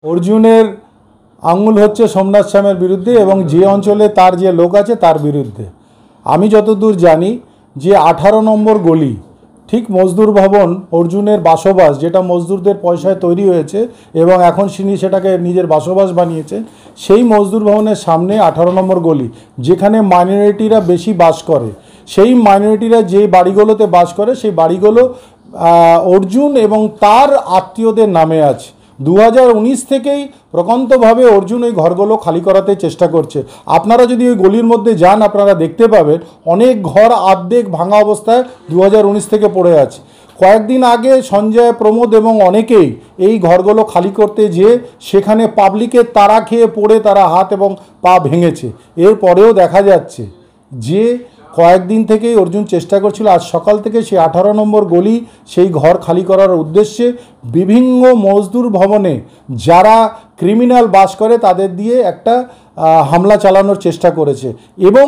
অর্জুনের আঙুল হচ্ছে সোমনাথ শ্যামের বিরুদ্ধে এবং যে অঞ্চলে তার যে লোক আছে তার বিরুদ্ধে। আমি যতদূর জানি যে 18 নম্বর গলি ঠিক মজদুর ভবন অর্জুনের বাসবাস, যেটা মজদুরদের পয়সায় তৈরি হয়েছে এবং এখন তিনি সেটাকে নিজের বাসবাস বানিয়েছে, সেই মজদুর ভবনের সামনে 18 নম্বর গলি, যেখানে মাইনরিটিরা বেশি বাস করে, সেই মাইনরিটিরা যে বাড়িগুলোতে বাস করে সেই বাড়িগুলো অর্জুন এবং তার আত্মীয়দের নামে আছে। 2019 থেকেই প্রকান্তভাবে অর্জুন ওই ঘরগুলো খালি করাতে চেষ্টা করছে। আপনারা যদি ওই গলির মধ্যে যান আপনারা দেখতে পাবেন অনেক ঘর আর্ধেক ভাঙা অবস্থায় 2019 থেকে পড়ে আছে। কয়েকদিন আগে সঞ্জয়, প্রমোদ এবং অনেকেই এই ঘরগুলো খালি করতে যেয়ে সেখানে পাবলিকের তাড়া খেয়ে পড়ে তারা হাত এবং পা ভেঙেছে। এরপরেও দেখা যাচ্ছে যে কয়েকদিন থেকেই অর্জুন চেষ্টা করছিল। আজ সকাল থেকে সেই 18 নম্বর গলি সেই ঘর খালি করার উদ্দেশ্যে বিভিন্ন মজদুর ভবনে যারা ক্রিমিনাল বাস করে তাদের দিয়ে একটা হামলা চালানোর চেষ্টা করেছে এবং